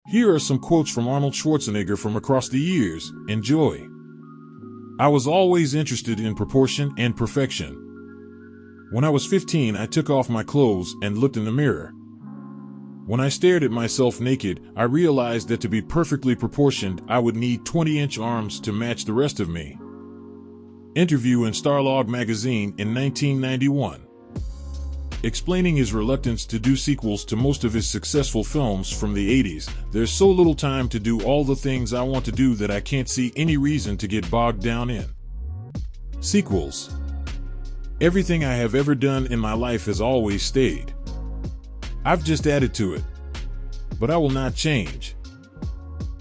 Here are some quotes from Arnold Schwarzenegger from across the years. Enjoy. I was always interested in proportion and perfection. When I was 15, I took off my clothes and looked in the mirror. When I stared at myself naked, I realized that to be perfectly proportioned, I would need 20-inch arms to match the rest of me. Interview in Starlog magazine in 1991. Explaining his reluctance to do sequels to most of his successful films from the 80s, there's so little time to do all the things I want to do that I can't see any reason to get bogged down in sequels. Everything I have ever done in my life has always stayed. I've just added to it. But I will not change.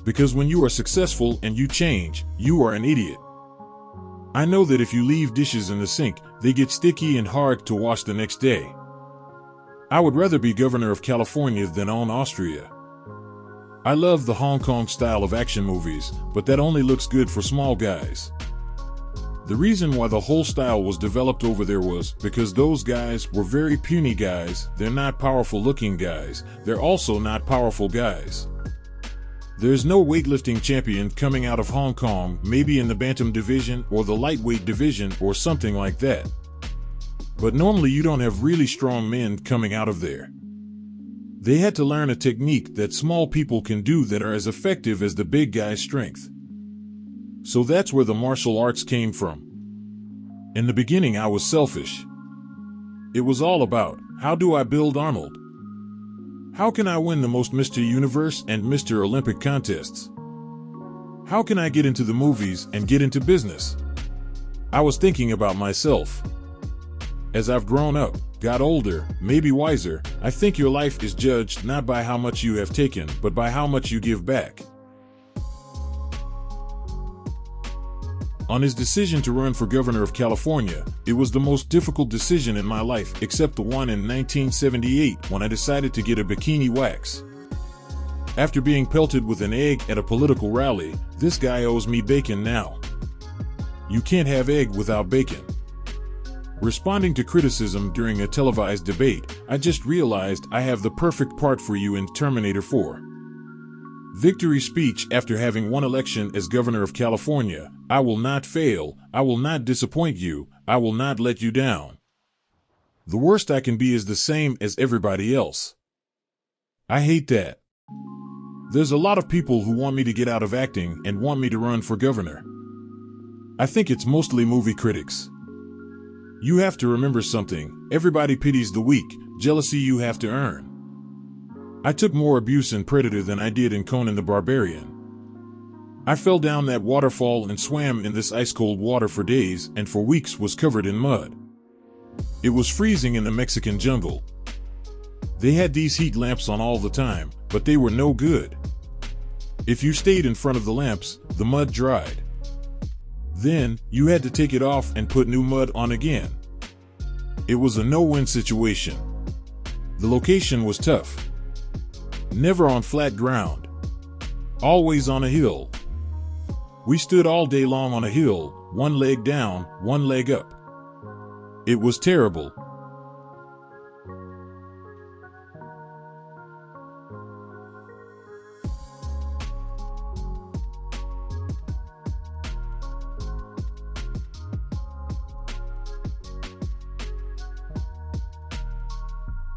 Because when you are successful and you change, you are an idiot. I know that if you leave dishes in the sink, they get sticky and hard to wash the next day. I would rather be governor of California than own Austria. I love the Hong Kong style of action movies, but that only looks good for small guys. The reason why the whole style was developed over there was because those guys were very puny guys. They're not powerful looking guys. They're also not powerful guys. There's no weightlifting champion coming out of Hong Kong, maybe in the bantam division or the lightweight division or something like that. But normally you don't have really strong men coming out of there. They had to learn a technique that small people can do that are as effective as the big guy's strength. So that's where the martial arts came from. In the beginning I was selfish. It was all about, how do I build Arnold? How can I win the most Mr. Universe and Mr. Olympic contests? How can I get into the movies and get into business? I was thinking about myself. As I've grown up, got older, maybe wiser, I think your life is judged not by how much you have taken, but by how much you give back. On his decision to run for governor of California, it was the most difficult decision in my life except the one in 1978 when I decided to get a bikini wax. After being pelted with an egg at a political rally, this guy owes me bacon now. You can't have egg without bacon. Responding to criticism during a televised debate, I just realized I have the perfect part for you in Terminator 4. Victory speech after having won election as governor of California. I will not fail, I will not disappoint you, I will not let you down. The worst I can be is the same as everybody else. I hate that. There's a lot of people who want me to get out of acting and want me to run for governor. I think it's mostly movie critics. You have to remember something, everybody pities the weak, jealousy you have to earn. I took more abuse in Predator than I did in Conan the Barbarian. I fell down that waterfall and swam in this ice-cold water for days and for weeks was covered in mud. It was freezing in the Mexican jungle. They had these heat lamps on all the time, but they were no good. If you stayed in front of the lamps, the mud dried. Then, you had to take it off and put new mud on again. It was a no-win situation. The location was tough. Never on flat ground. Always on a hill. We stood all day long on a hill, one leg down, one leg up. It was terrible,